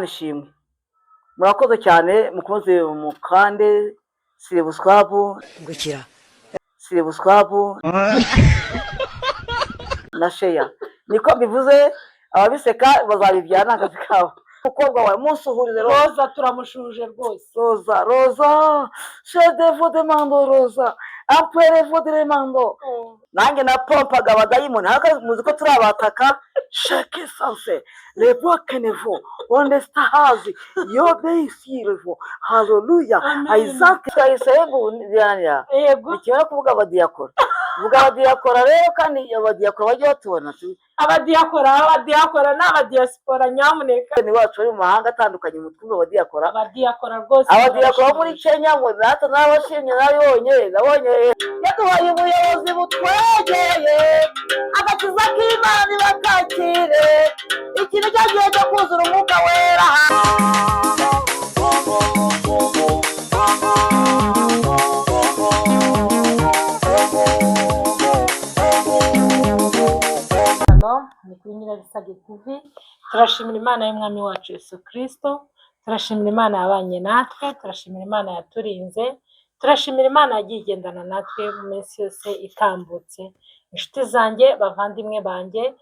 Nishimwe murakoze cyane mukoze mukande siribuswabu na sheya niko bivuze ababiseka bazabibyana akazi kabo umukobwa wawe musuhurize Roza turamushuje rwose Roza chedevo de mando Roza apwerevo de mando nange na pompaga abadayimoni haka muzi ko turabataka chaque sens le bokenevo on estahazi yo beisirvo haleluya Isaac Isaebu byanya ikiba kuvuga abadiyakora vuga abadiyakora rero kandi abadiyakora bajye batubona abadiyakora n'abadiaspora nyamuneka ni wacu ari mu mahanga atandukanye mu twumva abadiyakora rwose abadiyakora muri Kenya ngo natwe n'abashimye nabonye yaduhaye ubuyobozi butwegeye agakiza k'Imana bakakire ikintu cyagiye cyo kuzura umwuka wera ni kuri Nyirabisage TV. Turashimira Imana y'Umwami wacu Yesu Kristo, turashimira Imana yabanye natwe, turashimira Imana yaturinze, turashimira Imana yagiye igendana natwe mu minsi yose itambutse. Inshuti zanjye, bavandimwe banjye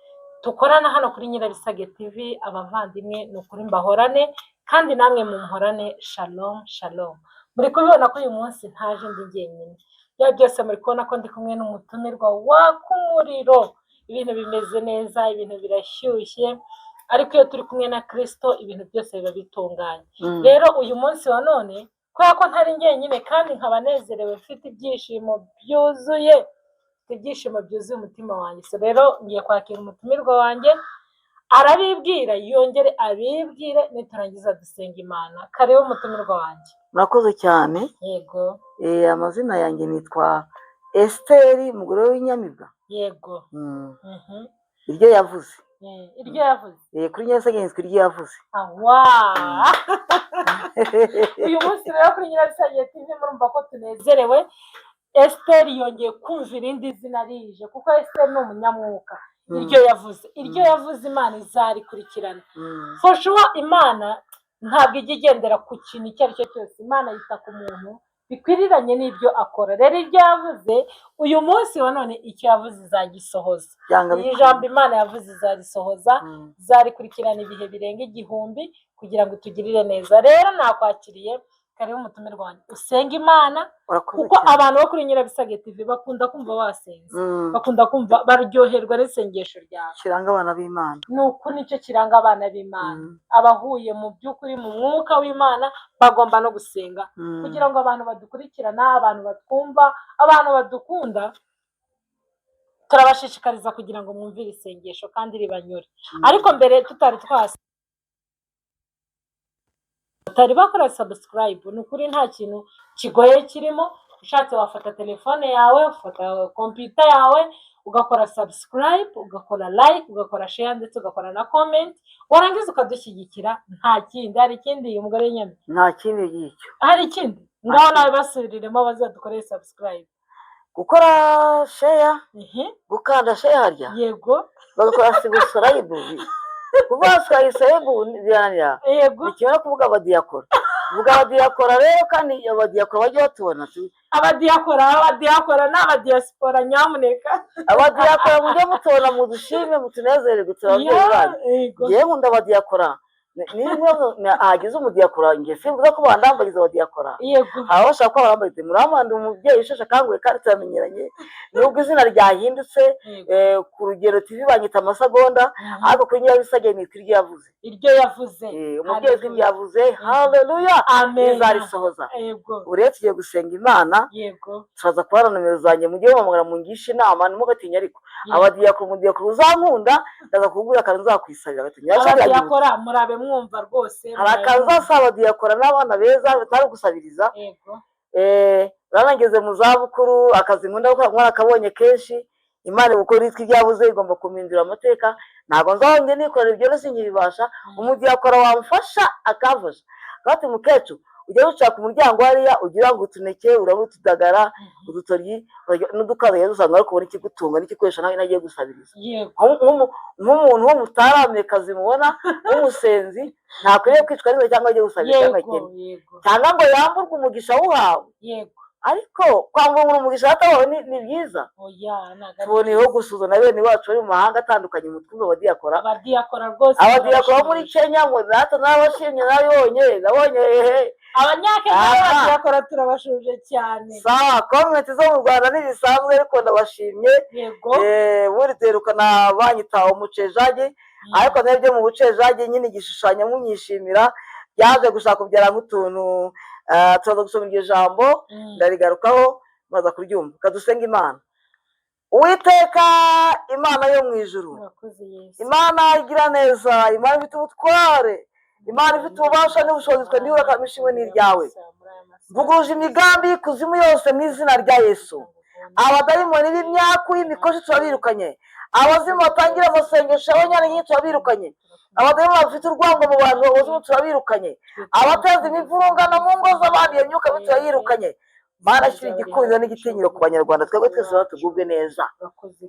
dukorana hano kuri Nyirabisage TV, abavandimwe ni ukuri mbahorane kandi namwe mumuhorane. Shalom shalom. Muri kubibona ko uyu munsi ntaje ndi jyenyine, ya byose muri kubona ko ndi kumwe n'umutumirwa waka umuriro. Ibintu bimeze neza, ibintu birashyushye, ariko iyo turi kumwe na Kristo ibintu byose biba bitunganye. Rero uyu munsi wa none kubera ko ntari jyenyine kandi nkaba nezerewe, mfite ibyishimo byuzuye umutima wanjye. So rero ngiye kwakira umutumirwa wanjye, arabibwira yongere abibwire, niturangiza dusenga Imana. Karibu umutumirwa wanjye. Murakoze cyane. Yego. Amazina yanjye nitwa Esteri umugore w'inyamibwa. Yego. Iryo yavuze. Iryo yavuze. Kuri Nyirabisage nitwa iryo yavuze. Uyu munsi rero kuri Nyirabisage TV murumva ko tunezerewe. Esteri yongeye kumva irindi zina rije, kuko Esteri ni umunyamwuka. Iryo yavuze Imana izarikurikirana. For sure Imana ntabwo ijya igendera ku kintu icyo ari cyo cyose. Imana yita ku muntu bikwiriranye n'ibyo akora. Rero iryo yavuze uyu munsi wa none, icyo yavuze izagisohoza. Iyi jambo Imana yavuze izarisohoza, izarikurikirana ibihe birenga 1000 kugira ngo tugirire neza. Rero nakwakiriye, karibu umutumirwa wanjye, usenga Imana, kuko abantu bo kuri Nyirabisage TV bakunda kumva wasenze, bakunda kumva baryoherwa n'isengesho ryawe. Kiranga abana b'Imana. Nuko nicyo kiranga abana b'Imana. Abahuye mu by'ukuri mu mwuka w'Imana bagomba no gusenga, kugira ngo abantu badukurikirana, abantu batwumva, abantu badukunda, turabashishikariza kugira ngo mwumvire isengesho kandi ribanyure. Ariko mbere tutari bakora subscribe, ni ukuri nta kintu kigoye kirimo. Ushatse wafata telefone yawe, ufata computer yawe, ugakora subscribe, ugakora like, ugakora share, ndetse ugakora na comment, warangiza ukadushyigikira. Nta kindi. Hari ikindi uyu mugore nyame? Nta kindi gicyo. Hari ikindi? Ngaho nawe basubiriremo bazadukoreye subscribe, gukora share, gukanda share harya. Yego. Bagakora subscribe. Kuva Isaebu byanya. Yego. Ikiba kuvuga abadiyakora. Vuga abadiyakora rero kandi abadiyakora bajye batubona. Abadiyakora n'abadiaspora nyamuneka. Abadiyakora mujye mutubona, mudushime, mutunezererwe, turabyerekana. Ngiye nkunda abadiyakora. Nimwe agize umudiyakora, ngiye simvuga ko bandambariza abadiyakora. Yego. Aba bashaka ko barambariza. Muramanda umubyeyi usheshe akanguhe kandi turamenyeranye. Nubwo izina ryahindutse, ku Rugero TV banyita Amasagonda, ariko kuri Nyirabisage nitwa iryo yavuze. Iryo yavuze. Umubyeyi w'iryo yavuze. Haleluya. Amen. Izarisohoza. Yego. Uretse tugiye gusenga Imana. Yego. Turaza kubara nomero zanjye, mujye muhamagara mungisha inama, ntimugatinya. Ariko abadiyakora, umudiyakora uzankunda ndaza kugura kandi nzakwisabira. Abadiyakora murabe mwumva rwose. Hari akazi asaba abadiyakora n'abana beza batari gusabiriza. Yego. Ranageze mu zabukuru, akazi nkunda gukora mwana kabonye kenshi. Imana gukora itwi ryabuze igomba kumindura amateka. Ntabwo nzahonge nikorera ibyo nose nkibibasha. Umudiyakora wamfasha akavusha. Bati mukecu ujya wicara ku muryango hariya ugira ngo utuneke urabona utudagara udutoryi n'udukaza usanga ari kubona ikigutunga n'igikoresho nawe nagiye gusabiriza nk'umuntu wo mutaramekazi mubona w'umusenzi ntakwiriye kwicwa n'inzara cyangwa agiye gusabiriza cyangwa akene cyangwa ngo yamburwe umugisha awuhawe ariko kwambura umugisha atawawe ni byiza. Tuboneyeho gusuza bene wacu bari mu mahanga atandukanye mu twumva abadiyakora rwose abadiyakora muri Kenya ngo natwe n'abashimye nabonye abanyakenya n'abadiyakora turabashuje cyane. Sawa, komenti zo mu Rwanda ntizisanzwe ariko ndabashimye. Buri terukana banyitaho umucejaje ariko nabyo mu bucejaje nyine igishushanyo munyishimira yaje gushaka kubyara nk'utuntu tuza gusoma iryo jambo ndarigarukaho maza kuryumva. Kadusenga Imana. Uwiteka Imana yo mu ijuru, Imana igira neza, Imana ifite ubutware, Imana ifite ububasha n'ubushobozi twe ndiho kamishimwe n'iryawe. Mvuguruje imigambi y'ikuzimu yose mu izina rya Yesu. Abadayimoni b'imyaku y'imikoshi turabirukanye, abazimu batangira amasengesho y'abanyantege turabirukanye, abadayimoni bafite urwango mu bantu abazimu turabirukanye, abateza imivurungano mu ngo z'abandi iyo myuka turayirukanye. Mana shyira igikundiro n'igitinyiro ku banyarwanda twebwe twese batugubwe neza.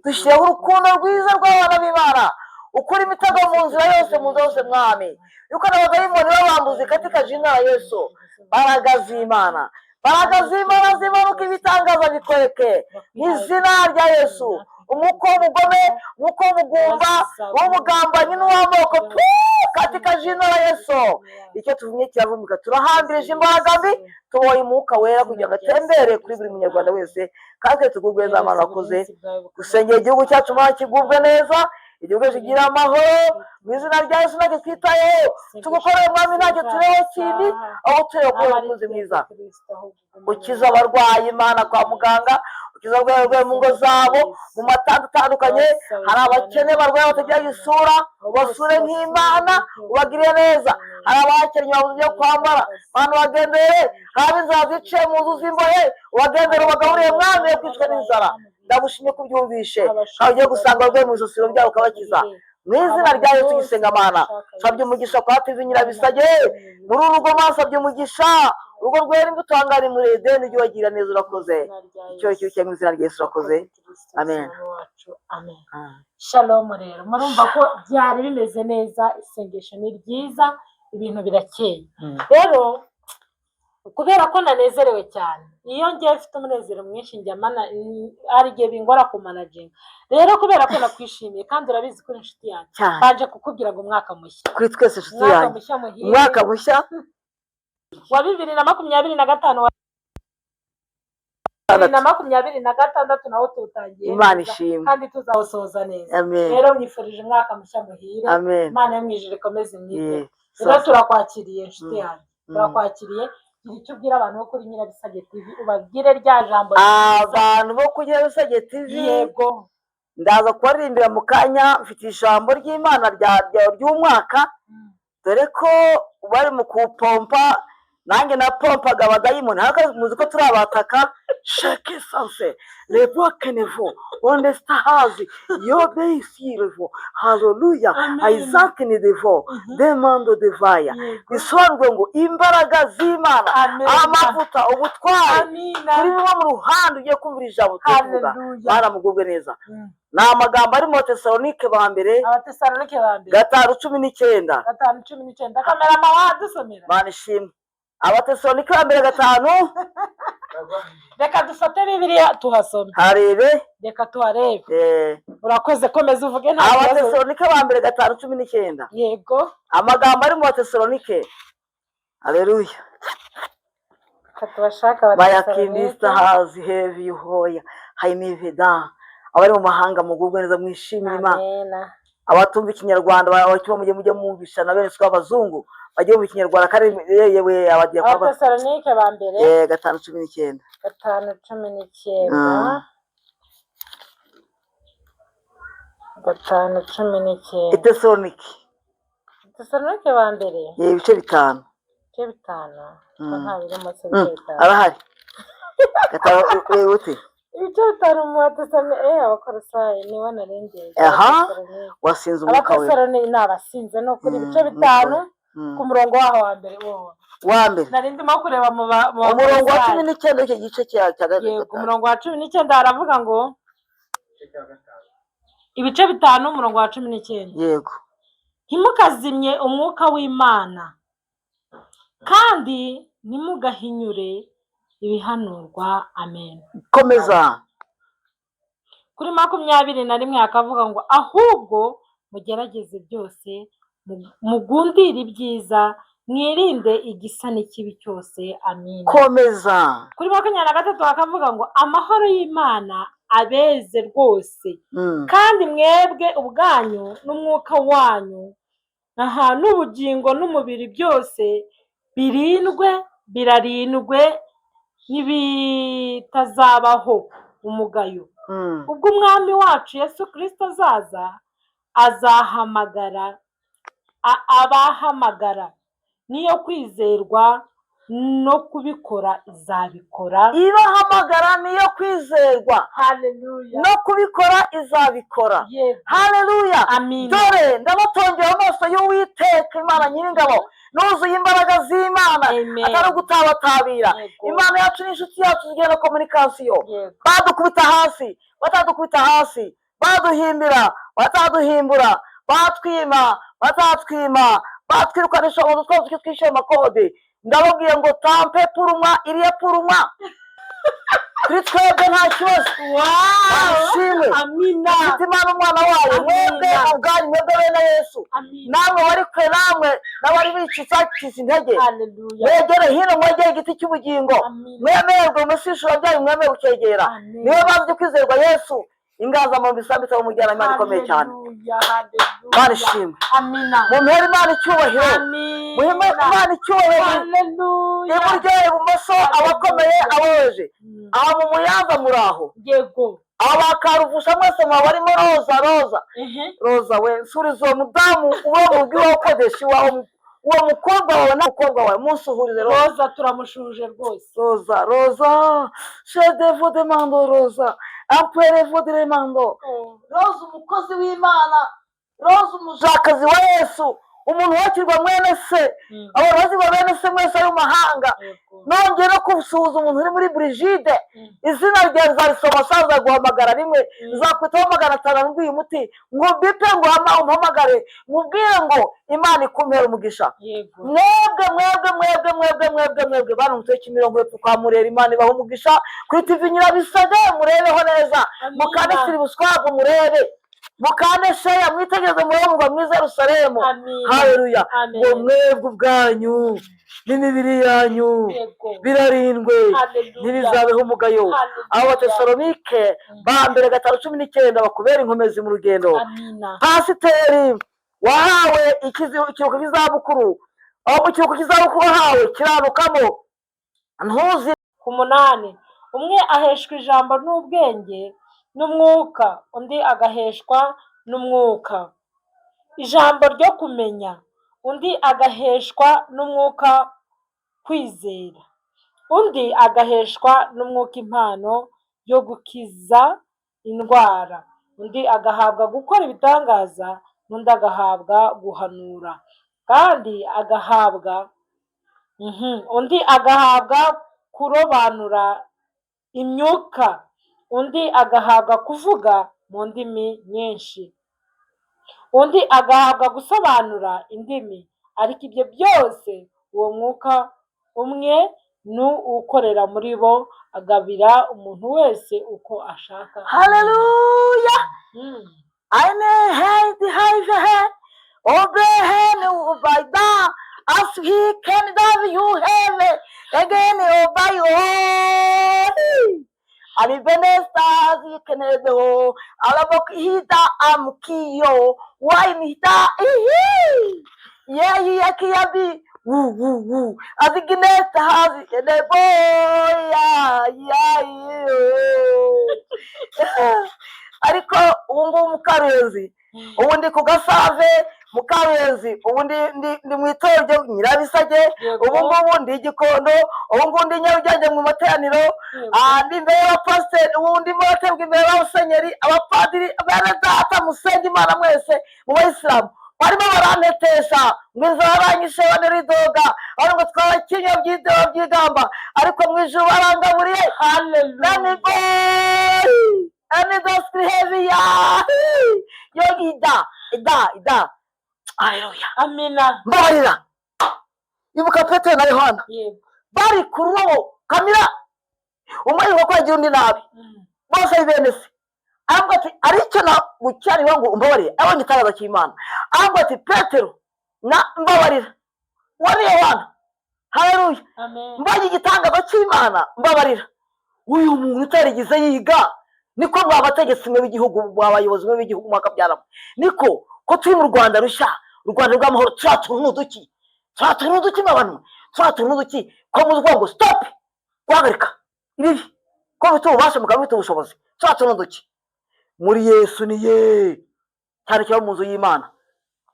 Dushyiraho urukundo rwiza rw'abana b'Imana, ukuri imitego mu nzira yose mu zose mwami, yuko n'abadayimoni babambuze katika jina la Yesu. Mbaraga z'Imana, mbaraga z'Imana zimanuka ibitangaza bikwereke mu izina rya Yesu. Umwuka w'ubugome, umwuka w'ubugumba, w'ubugambanyi n'uw'amoko katika jina la Yesu. Icyo tuvumye kiravumika, turahambirije imbaraga mbi, tuboye umwuka wera kugira ngo atembere kuri buri munyarwanda wese kandi tugubwe neza. Imana wakoze dusengera igihugu cyacu Mana kigubwe neza, igihugu kigira amahoro mu izina rya Yesu. Nacyo twitayeho tugukoreye mwami, ntacyo tureho kindi aho tureba ko umukozi mwiza ukiza abarwayi Imana kwa muganga, ukiza abarwayi mu ngo zabo mu matanda atandukanye. Hari abakene barwaye batagira isura, ubasure nk'Imana ubagiriye neza. Hari abakennye babuze ibyo kwambara, abantu bagendere. Hari inzara ziciye mu nzu z'imbohe, ubagendere ubagaburire mwami yo kwicwa n'inzara. Ndagushimye ko ubyumvishe kandi ugiye gusanga abarwayi mu isosiro byabo ukabakiza mu izina rya Yesu. Gisenga Mana nsabye umugisha kwa TV Nyirabisage muri uru rugo, masabye umugisha urugo rwera imbuto hangari muri Edeni, ujye wagira neza. Urakoze icyo cyo mu izina rya Yesu. Urakoze, amen. Shalom. Rero murumva ko byari bimeze neza, isengesho ni ryiza, ibintu birakeye. Rero kubera ko nanezerewe cyane, iyo ngiye mfite umunezero mwinshi njyamana ari gihe bingora ku managing. Rero kubera ko nakwishimiye kandi urabizi ko inshuti yanjye baje kukubwira ngo umwaka mushya kuri twese inshuti yanjye, umwaka mushya wa 2025 na 2026 nawo tutangiye. Imana ishimwe kandi tuzawusoza neza. Amen. Rero mwifurije umwaka mushya muhire. Amen. Imana yo mwijire ikomeze mwite. Rero turakwakiriye inshuti yanjye, turakwakiriye. Icyo ubwira abantu bo kuri Nyirabisage TV, ubabwire rya jambo abantu bo kuri Nyirabisage TV. Yego, ndaza kubaririmbira mu kanya, mfite ijambo ry'Imana ry'umwaka, dore ko bari mu kupompa nanjye na pompaga abadayimoni. Muzi ko turabataka chaque sens les voix kenevo on the stars yo beisirevo haleluya Isaac ni devo demando devaya. Bisobanurwe ngo imbaraga z'Imana, amavuta, ubutware kuri bimwe mu ruhande ugiye kumvira ijambo tuvuga. Baramugubwe neza. Ni amagambo ari mu Tesalonike ba mbere 5:19. Kamerama wadusomera. Mana ishimwe. Abatesalonike ba mbere 5. Reka dufate Bibiliya tuhasome. Harebe. Reka tuharebe. Urakoze, komeza uvuge nta kibazo. Abatesalonike ba mbere 5:19. Yego. Amagambo ari mu Tesalonike. Haleluya. Katubashaka Bayakimista hazi heavy hoya haimiveda. Abari mu mahanga mugubwe neza, mwishimira Imana. Amen. Abatumva Ikinyarwanda bakiba mujye mumvisha na bene tw'abazungu bagiye mu Kinyarwanda kare yewe abadiyakora. Abatesalonike ba mbere 5:19. 5:19. 5:19. Tesalonike ba mbere ibice 5. Ibice 5. Nta birimo se bitanu. Arahari. Ute ibice 5 mu Tesalonike abakorosayi niwe narengeye. Wasinze umwuka we. Abatesalonike n'abasinze no kuri ibice 5 ku murongo waho wa mbere wa mbere nari ndimo kureba mu umurongo wa 19 icyo gice cya gatatu. Yego, umurongo wa 19 haravuga ngo ibice 5 umurongo wa 19. Yego. Ntimukazimye umwuka w'Imana kandi ntimugahinyure ibihanurwa. Amen. Komeza. Kuri 21 akavuga ngo ahubwo mugerageze byose, mugundire ibyiza, mwirinde igisa n'ikibi cyose. Amen. Komeza. Kuri 23 akavuga ngo amahoro y'Imana abeze rwose, kandi mwebwe ubwanyu n'umwuka wanyu n'ubugingo n'umubiri byose birarindwe n'ibitazabaho umugayo. Ubwo umwami wacu Yesu Kristo azahamagara abahamagara niyo kwizerwa no kubikora izabikora. Ibahamagara niyo kwizerwa. Haleluya. No kubikora izabikora. Yes. Haleluya. Amen. Dore ndabatongera amaso y'Uwiteka Imana Nyiringabo, nuzuye imbaraga z'Imana, atari gutabatabira. Imana yacu ni inshuti yacu, zigenda komunikasiyo. Badukubita hasi, batadukubita hasi, baduhimbira, bataduhimbura, batwima, batatwima, batwirukanisha ngo twose twishyure amakode. Ndababwiye ngo tampe purumwa iriya purumwa kuri twebwe nta kibazo. Ashimwe. Amina. Ufite Imana umwana wayo, mwebwe ubwanyu, mwebwe bene Yesu, namwe bari kwe, namwe n'abari bicitse intege, mwegere hino, mwegere igiti cy'ubugingo, mwemererwe umusishuro byanyu, mwemere gucyegera. Niwe bazi kwizerwa Yesu, ingaza mu bisambitse mu mujyana. Imana ikomeye cyane. Imana ishimwe. Amina. Mumpere Imana icyubahiro. Muhime Imana icyubahiro. Iburyo ibumoso, abakomeye aboroje, aba mu Muyanza muraho. Yego. Abakaruvusha mwese mwabarimo Roza. Roza we nsuriza uwo mudamu uwo mu rugo iwawe ukodesha iwawe, uwo mukobwa wawe n'umukobwa wawe munsuhurize. Roza turamushuje rwose. Roza shedevo de mando, Roza amperevo de mando. Roza umukozi w'Imana, Roza umujakazi wa Yesu, umuntu wakirwa mwene se, abantu bazirwa bene se mwese ari mu mahanga. Nongeye no kusuhuza umuntu uri muri Brigide, izina rye nzarisoma saza guhamagara rimwe, nzakwitaho 500 mbwiye umuti ngo bipe ngo umpamagare mubwire ngo Imana ikumpera umugisha. Mwebwe bana mutwe Kimironko hepfo kwa Murera, Imana ibaho umugisha. Kuri TV Nyirabisage murebeho neza, mukane Siribuswago murebe, mukane sheya, mwitegereze murebe mwiza Yerusalemu. Haleluya. Ngo mwebwe ubwanyu n'imibiri yanyu birarindwe ntibizabeho umugayo. Abo Batesalonike ba mbere 5:19 bakubera inkomezi mu rugendo. Pasiteri wahawe ikiruhuko cy'izabukuru, aho mu kiruhuko cy'izabukuru wahawe kiranukamo ntuzi. Ku 8 umwe aheshwa ijambo n'ubwenge n'umwuka, undi agaheshwa n'umwuka ijambo ryo kumenya, undi agaheshwa n'umwuka kwizera, undi agaheshwa n'umwuka impano yo gukiza indwara, undi agahabwa gukora ibitangaza, n'undi agahabwa guhanura, kandi undi agahabwa kurobanura imyuka, undi agahabwa kuvuga mu ndimi nyinshi, undi agahabwa gusobanura indimi. Ariko ibyo byose uwo mwuka umwe ni ukorera muri bo, agabira umuntu wese uko ashaka. Haleluya. Eine heide heive obehen ubayda as he can do you have again obay ari benesta zikenedo alabok hita amkiyo wainita yehi yakiyabi aziginesta hazi edeboya ariko ubu ngubu Mukaruyenzi, ubu ndi ku Gasave Mukaruyenzi, ubu ndi mu itorero Nyirabisage, ubu ngubu ndi Gikondo, ubu ngubu ndi Nyarugenge mu materaniro, ndi imbere y'abapasiteri, ubu ndimo batebwa imbere y'abasenyeri, abapadiri, bene data musenga Imana mwese mu Bayisilamu. barimo baranetesha ngo inzara aranyishe baneridoga bari ngo twabakinya byigamba ariko mu ijuru barangaburiye. Hallelujah. And that's heavy. Yo ida. Hallelujah. Amina. Mbabarira. Ibuka Petero na Yohana. Yego. Bari kurobo kamira. Umwe ngo kwagira undi nabi. Bose benese. Ahubwo ati aricyo na gucyari wangu umbabarire. Abonye itaraza cy'Imana. Ahubwo ati Petero na mbabarira. Wari Yohana. Hallelujah. Amen. Mbonye igitangazo cy'Imana mbabarira. Uyu muntu utarigize yiga niko mwabategetse mwe b'igihugu mwabayobozi mwe b'igihugu mwakabyaramo. Niko ko turi mu Rwanda rushya, u Rwanda rw'amahoro turatuntuduki abantu. Turatuntuduki ko muzi ngo stop. Kwagarika. Ibi ko bitubasha mukabita ubushobozi. Turatuntuduki. Muri Yesu ni ye. Cyane cyane mu nzu y'Imana.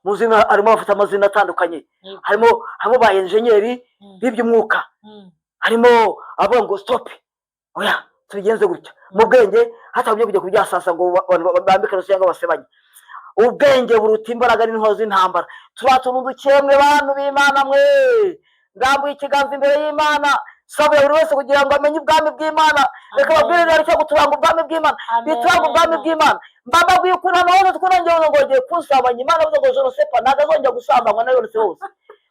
Muzina arimo bafite amazina atandukanye. Harimo ba engineer b'iby'umwuka. Harimo abo ngo stop. Oya tubigenze gutya. Mu bwenge hatabye kujya kubyasasa ngo bambike rusenge basebanye. Ubwenge buruta imbaraga n'intozi intambara. Turatundukiye mwe bantu b'Imana mwe. Ndambuye ikiganza imbere y'Imana. Sabe buri wese kugira ngo amenye ubwami bw'Imana. Reka babwire ari cyo guturanga ubwami bw'Imana. Bituranga ubwami bw'Imana. Mbaba bw'ukuna naho twonongeye ngo ngiye kusabanya Imana bivuze ngo je ne sais pas nagazongera gusambanywa nayo yose hose.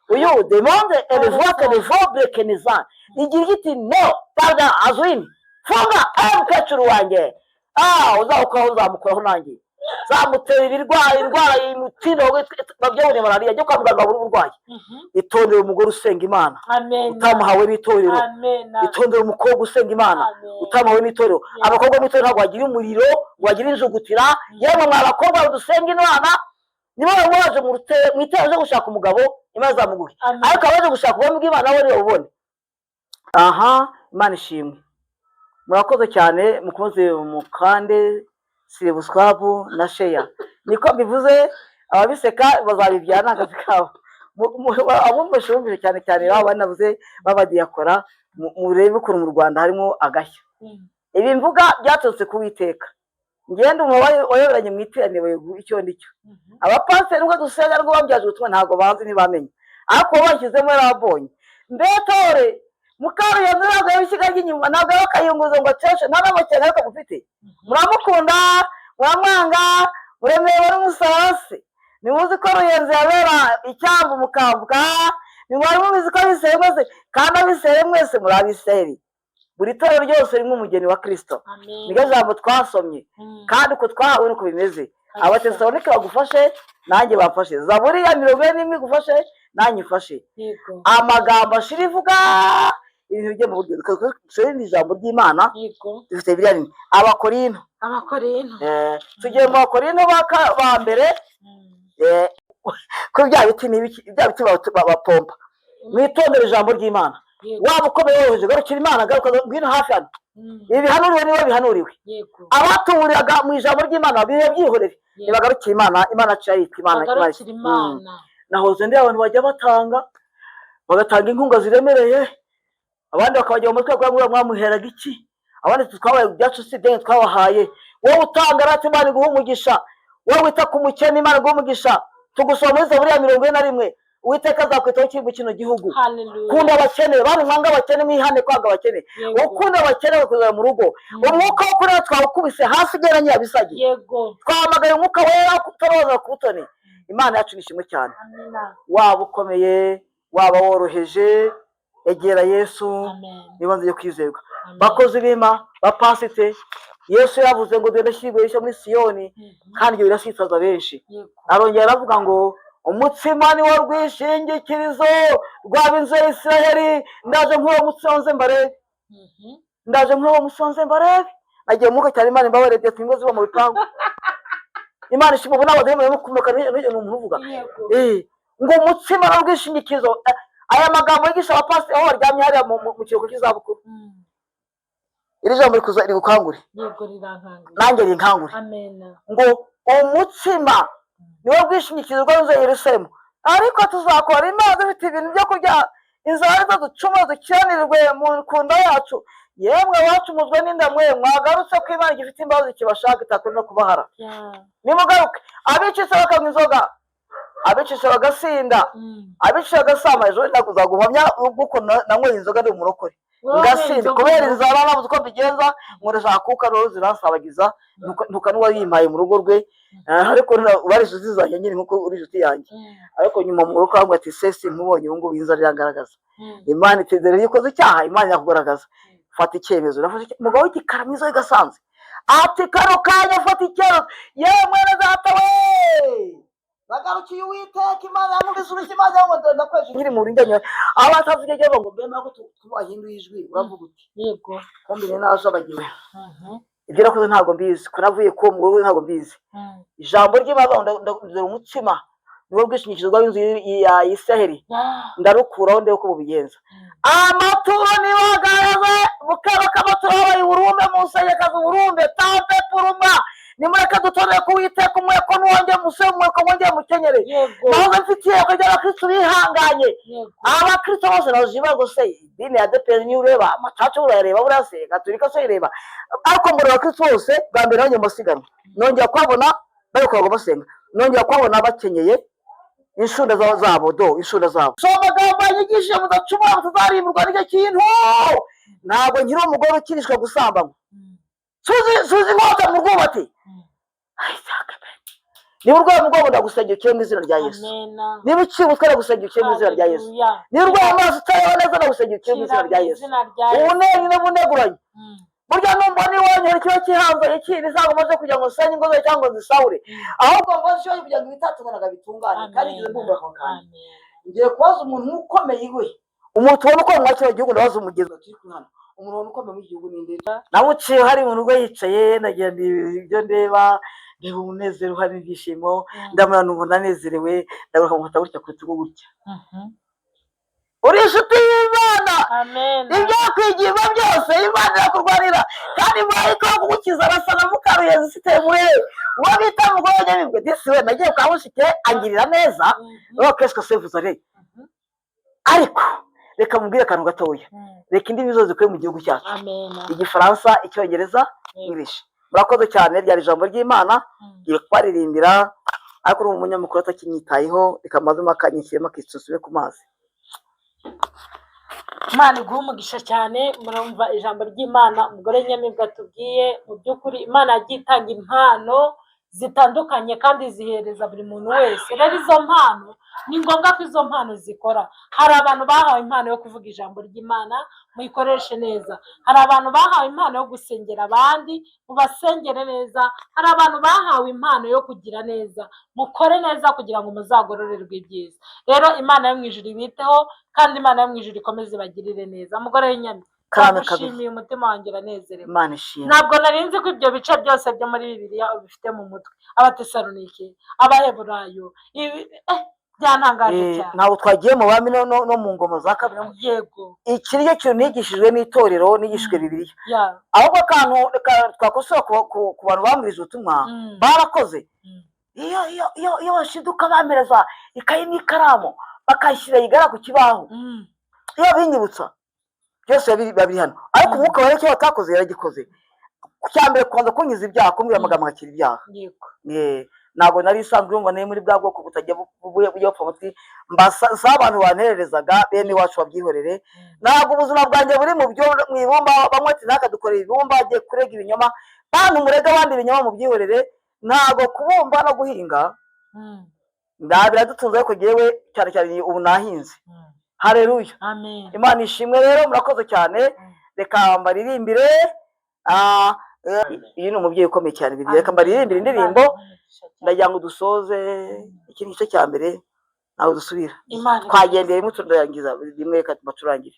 Uyu demande elle voit que les vobles kenizan. Igira giti no pardon azwini. Funga mukecuru wanjye. Uzamukuraho nanjye. Zamutera indwara y'umutima babyabone malariya ajya kwa muganga buri burwayi. Itondere umugore usenga Imana. Utamuhawe n'itorero. Itondere umukobwa usenga Imana. Utamuhawe n'itorero. Abakobwa n'itorero ntabwo bagira umuriro, bagira injugutira. Yemwe mwabakobwa dusenga Imana nibo baje mu itero zo gushaka umugabo Imana zamuguhe. Ariko abaje gushaka ubwami bw'Imana bo nibo ubone. Aha Imana ishimwe. Murakoze cyane mukoze mukande subscribe na share. Niko bivuze ababiseka bazabibyana akazi kabo. Abumvishije cyane banavuze babadiyakora murebe ukuntu mu Rwanda harimo agashya. Ibi mvuga byaturutse kuwiteka. Ngende wayoberanye mu iteraniro icyo ndicyo. Abapasiteri ngo dusenga ngo bambyaje ubutumwa ntago banzi ntibamenye. Ariko bashyizemo yarabonye. Mbetore Mukaro yanzuraga y'ishiga ry'inyuma ntabwo bakayunguza ngo ceshe nta n'amakene ariko mufite. Muramukunda, muramwanga, muremewe n'umusarase. Nimuzi ko Ruyenzi yabera icyambu mukambuka, nimwari mubizi ko abiseye mwese kandi abiseye mwese muri abiseri. Buri torero ryose rimwe umugeni wa Kristo. Niryo jambo twasomye kandi uko twahawe nuko bimeze. Abatesalonike bagufashe nanjye bafashe. Zaburi ya 41 igufashe nanjye ifashe. Amagambo ashirivuga ibintu byo mu buryo twese ijambo ry'Imana. Dufite biriya nini Abakorinto. Tugiye mu Bakorinto ba mbere. Ko bya biti bapompa. Mwitondere ijambo ry'Imana. Waba ukomeye woje garukira Imana garuka ngwino hafi hano. Ibi hanuriwe niwe bihanuriwe. Abaturiraga mu ijambo ry'Imana bihe byihorere. Nibagarukira Imana, Imana cyayitwa Imana. Nahoze ndi abantu bajya bagatanga inkunga ziremereye. Abandi bakabajya mu mutwe kwa mwamuheraga iki? Abandi twabaye byacu sidenge twabahaye. Wowe utanga rati Imana guhumugisha. Wowe wita ku mukene Imana guhumugisha. Tugusoma muri Zaburi ya 41. Uwiteka azakwitaho kiri mu kino gihugu. Kunda abakene, bari mwanga abakene mwihane kwanga abakene. Ukunda abakene kuzara mu rugo. Umwuka wo kurera twawukubise hasi geranye yabisagi. Twamagaye umwuka wera kutoroza kutone. Imana yacu nishimwe cyane. Waba ukomeye, waba woroheje, egera Yesu. Nibanze yo kwizerwa. Bakozi b'Imana, bapasite. Yesu yavuze ngo dendashirwe muri Siyoni kandi ibyo birasitaza benshi. Arongera aravuga ngo umutsima ni wo rwishingikirizo rw'ab'inzu ya Isiraheli. Ndaje nk'uwo musonze mbarebe. Nagiye muka cyane Imana imbabarebe tingo ziba mu bipangu. Imana ishimwe ubu n'abademu mukumeka n'umuntu uvuga. Ngo umutsima ni wo rwishingikirizo. Aya magambo yigisha abapasiteri aho baryamye hariya mu kiruhuko cy'izabukuru. Iri jambo riri gukangure. Nanjye rinkangure. Ngo umutsima niwo rwishingikirizo rw'ab'inzu ya Yerusalemu. Ariko tuzakora Imana dufite ibintu byo kurya inzara ducuma dukiranirwe mu kunda yacu. Yemwe wacumuzwe n'inda mwe mwagarutse ko Imana gifite imbabazi kibashaka itakuri no kubahara. Nimugaruke abicise bakanywa inzoga. abicisha bagasinda, abicisha bagasama. Ejo ndakuzaguhamya kuko nanyweye inzoga ndi umurokore ngasinda kubera inzara nabuze uko mbigenza ngo ndashaka kuko rero zirasabagiza ntukanwa yimpaye mu rugo rwe, ariko bari inshuti zanjye nyine nkuko uri inshuti yanjye, ariko nyuma mu rugo ahubwo ati sesi nkubonye ubu ngubu inzara iragaragaza. Imana itezere iyo ukoze icyaha Imana yakugaragaza, fata icyemezo. Umugabo w'igikara mwiza w'igasanzwe ati kano kanya fata icyemezo, yewe mwene data we bagarukiye Uwiteka Imana yamubise urushyi maze ndakweje nkiri mu ringanya abatavuge cyo ngo mbema ko tubahinduye ijwi. Uravuga uti yego kandi ne nazo bagiwe ibyo nakoze ntabwo mbizi ko navuye ko mu rugo ntabwo mbizi. Ijambo ry'Imana ndazira umutsima niwo bwishingikizo bw'inzu ya Isiraheli ndarukuraho ndebe ko bubigenza. Amaturo niwagaraze bukaba kamaturo y'uburume musayekaza uburume tampe puruma nimureka dutoreye ku Uwiteka umweko n'uwongeye musore umweko wongeye mukenyere. Naho mfitiye kujya abakristo bihanganye, abakristo bose naziba gose idini ya DPR ni ureba amacaca urareba burase Gatolika so ireba, ariko muri abakristo bose bwa mbere nonye musiganwa nongeye kwabona bari kwa basenga, nongeye kwabona bakenyeye inshunda zabo inshunda zabo. So amagambo yigishije mudacuma mutazarimburwa n'icyo kintu. Ntabwo nkiri umugore ukirishwa gusambana. Suzi nkota mu rwubati niba urwaye umugongo ndagusengera mu izina rya Yesu. Niba uciye umutwe ndagusengera mu izina rya Yesu. Niba urwaye amaso utareba neza ndagusengera mu izina rya Yesu. Ubuneni n'ubuneguranye burya numva niwongera ikiba kihanze ikindi ntabwo umaze kugira ngo usenye ingozo cyangwa zisahure, ahubwo ngo nshobora kugira ngo ibitatunanaga bitungane kandi igize mbumva kwa kandi. Ngiye kubaza umuntu ukomeye iwe, umuntu ubona uko mwakira igihugu ndabaza umugezi turi kuhana, umuntu ukomeye mu gihugu n'inde namuciye hari mu rugo yicaye nagira ibyo ndeba umunezero hari ibyishimo ndamura numva ndanezerewe ndaguruka mufata gutya ku rutugu gutya. Uri inshuti y'Imana, ibyo kwigirwa byose Imana irakurwanira kandi marayika wo kugukiza arasa na Mukaruyenzi Sitemure uwo bita mugore nyamibwe disi we nagiye kwa Mushike angirira neza qu'est-ce que c'est vous allez. Ariko reka mubwire akantu gatoya, reka indimi zose zikwiye mu gihugu cyacu, Igifaransa, Icyongereza, English. Murakoze cyane, ryari ijambo ry'Imana ngiye kubaririmbira, ariko uri umunyamakuru atakinyitayeho reka maze makanyishyiremo akisuzube ku mazi. Imana iguha umugisha cyane. Murumva ijambo ry'Imana umugore nyamibwa tubwiye. Mu by'ukuri Imana yagiye itanga impano zitandukanye kandi zihereza buri muntu wese. Rero izo mpano ni ngombwa ko izo mpano zikora. Hari abantu bahawe impano yo kuvuga ijambo ry'Imana, muyikoreshe neza. Hari abantu bahawe impano yo gusengera abandi, mubasengere neza. Hari abantu bahawe impano yo kugira neza, mukore neza kugira ngo muzagororerwe ibyiza. Rero Imana yo mu ijuru ibiteho kandi Imana yo mu ijuru ikomeze ibagirire neza. Umugore w'inyami ndagushimiye, umutima wanjye uranezerewe. Ntabwo nari nzi ko ibyo bice byose byo muri Bibiliya ubifite mu mutwe. Abatesalonike, Abaheburayo, byantangaje cyane. Ntabwo twagiye mu bami no mu ngoma za kabiri. Yego, iki nicyo kintu nigishijwe n'itorero, nigishijwe Bibiliya. Ahubwo akantu twakosora ku bantu bambwiriza ubutumwa barakoze, iyo bashiduka bamereza ikayi n'ikaramu bakayishyira yigara ku kibaho, iyo binyibutsa byose biri hano, ariko umwuka wera icyo batakoze yaragikoze. Cyambere kubanza kunyiza ibyaha, kumbwira amagambo akiri ibyaha. Ntabwo nari isanzwe yumva nayo muri bwa bwoko butajya bupfa muti mbasa abantu banererezaga bene iwacu babyihorere. Ntabwo ubuzima bwanjye buri mu ibumba, bamwe ati naka dukorera ibumba agiye kurega ibinyoma, bantu murega abandi ibinyoma mu byihorere. Ntabwo kubumba no guhinga biradutunze, ariko jyewe cyane cyane ubu nahinze. Haleluya, Imana ishimwe. Rero murakoze cyane, reka mbaririmbire. Iyi ni umubyeyi ukomeye cyane, reka mbaririmbire indirimbo ndagira ngo dusoze iki gice cya mbere, ntabwo dusubira. Twagendeye rimwe turarangiza rimwe, reka turangire.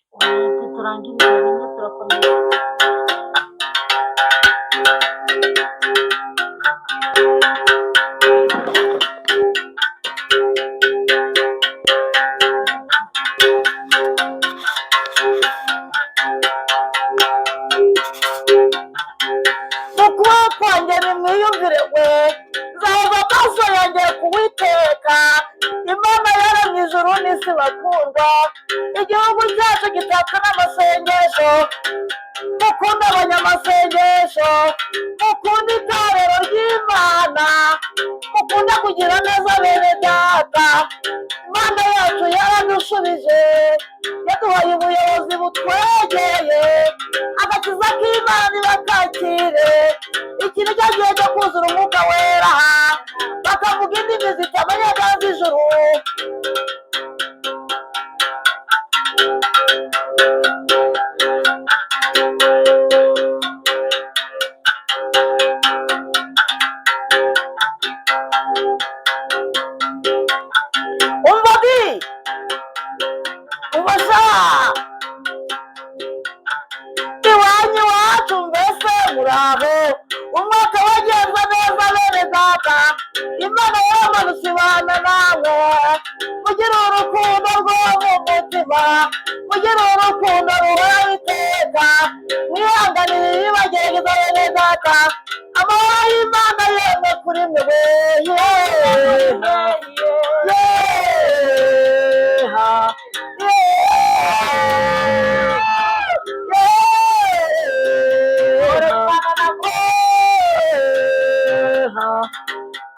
Kwanjye nimwiyumvire we, nzaza amaso yanjye ku Uwiteka. Imana yaremye ijuru n'isi bakundwa, igihugu cyacu gitatswe n'amasengesho. mukunda abanyamasengesho, mukunda itorero ry'Imana, mukunda kugira neza bene data. Imana yacu yaradushubije, yaduhaye ubuyobozi butwegeye, agakiza k'Imana ibakakire. Iki ni cyo gihe cyo kuzura umwuka wera, bakavuga indimi zitamenyekana z'ijuru. Ubasha iwanyu iwacu mbese muraho, umwaka wagenze neza bene data. Imana yamanutse ibana namwe, mugire urukundo rwo mu mutima, mugire urukundo ruhoraho iteka, mwihanganire ibibagerageza bene data. Amahoro y'Imana yemwe kuri mwe.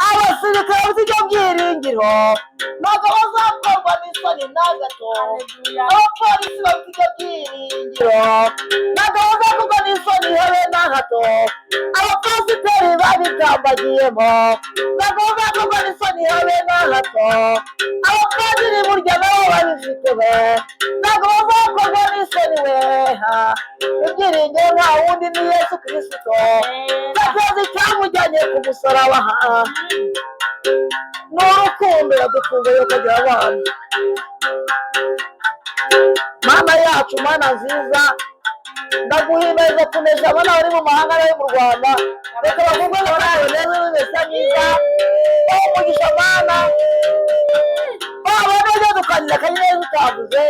Abasirikare bafite ibyiringiro ntabwo bazakorwa n'isoni na gato. Abapolisi bafite ibyiringiro ntabwo bazakorwa n'isoni habe na hato. Abapasiteri babigambagiyemo ntabwo bazakorwa n'isoni habe na hato. Abapadiri burya nabo babifite we ntabwo bazakorwa n'isoni we. Ibyiringiro nta wundi ni Yesu Kristo, cyakazi cyamujyanye ku musaraba. N'urukundo yadukunze yukagira abana. Mana yacu, Mana nziza, ndaguhimbaza kunesha abana bari mu mahanga n'abari mu Rwanda. Reka bagubwe baraye neza bimeze myiza. Umugisha Mana, abana bajya dukanira akanyenyeri utavuze.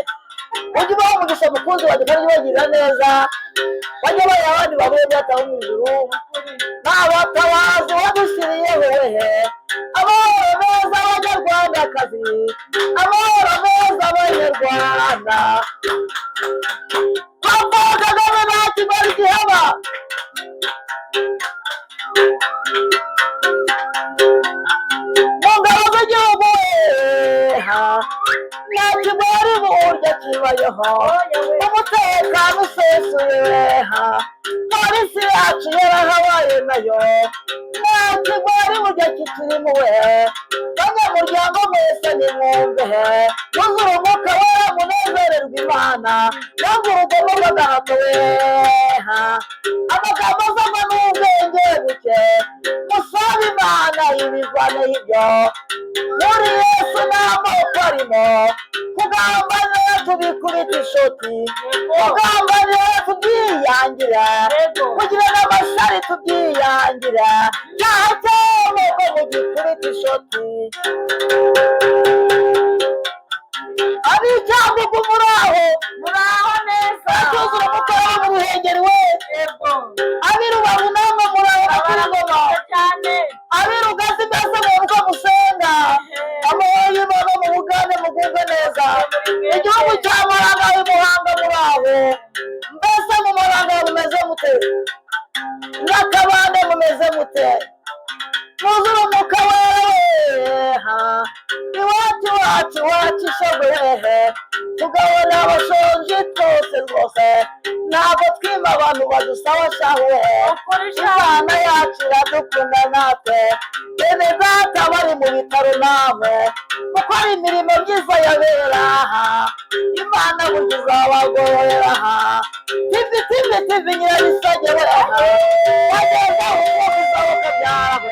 Ujye ubaha umugisha mukunzi wanjye kandi ubagirira neza. Bajye baha abandi babuye byataho mu ijuru. N'abatabazi wadushyiriyeho wehe. Amahoro meza abanyarwandakazi, amahoro meza abanyarwanda. Papa Kagame nta kigali gihaba. Mu ngabo z'igihugu nta kigori burya kibayeho, umutekano usesuye. Polisi yacu yarahabaye nayo, nta kigori burya kikirimo we. Banyamuryango mwese nimwumve, muzure umwuka wera munezererwe Imana, nange urugomo rw'agahato we. Amagambo azava n'ubwenge buke, musabe Imana ibivane ibyo. Muri Yesu n'amoko arimo, kugambanira tubikubita ishoti, kugambanira tubyiyangira, kugira n'amasari tubyiyangira. Cyaha cy'amoko mugikubita ishoti. Abi Cyangugu muraho, muraho neza. Tuzura umukara mu Ruhengeri we. Abi Rubavu namwe muraho bakirigoma. Abi Rugazi mbese mwebwe musenga. Amahoro y'Imana mu Bugande mugubwe neza. Igihugu cya Maranga i Muhanga muraho. Mbese mu Maranga mumeze mute? Nyakabande mumeze mute? Muzura umwuka wera. Iwacu ishoboye, tugabona abashonje twose rwose. Ntabwo twima abantu badusaba shawe. Imana yacu iradukunda natwe. Bene data bari mu bitaro namwe, mukora imirimo myiza yabera. Imana burya izabagororera. Tivi Nyirabisage we. Wagenda umuvuza ukabyara.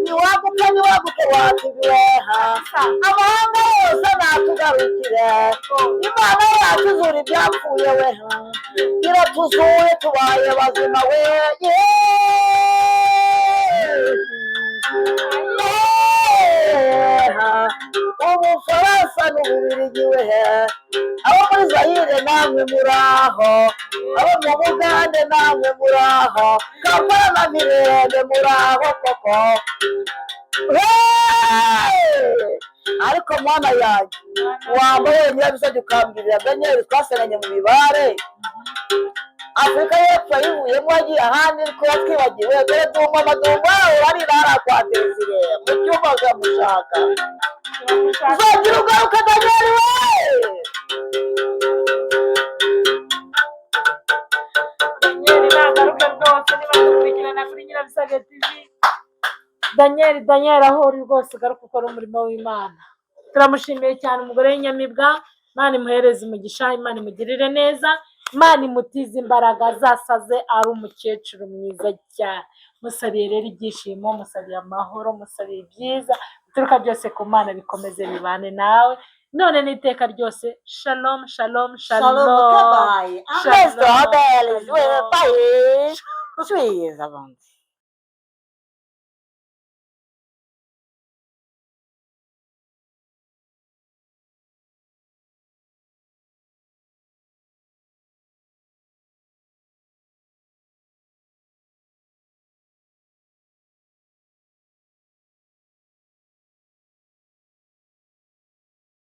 Niwaguke wativi we. Amahanga yose natugarukire. Imana yacu izura ibyapfuye we. Iratuzuye tubaye bazima we. Ubufaransa n'Ububiligi we. Abo muri Zaire namwe muraho, abo mu Bugande namwe muraho, Kampala na Mirenge muraho koko. Ariko mwana yanjye wambaye Nyirabisage ukambwirira Daniel twasenanye mu mibare. Afrika y'Epfo yivuyemo wagiye ahandi kuba twibagiwe dore Dumba wari kwa Desire mu cyumba uzamushaka uzagira ugaruka Daniel we Daniel nagaruka rwose niba dukurikirana kuri Nyirabisage TV. Daniel aho uri rwose garuka ukora umurimo w'Imana. Turamushimiye cyane umugore w'inyamibwa. Imana imuhereze umugisha, Imana imugirire neza, Imana imutize imbaraga zasaze ari umukecuru mwiza cyane. Musabiye rero ibyishimo, musabiye amahoro, musabiye ibyiza bituruka byose ku Mana bikomeze bibane nawe none n'iteka ryose. Shalom shalom shalom. Shalom. Bye.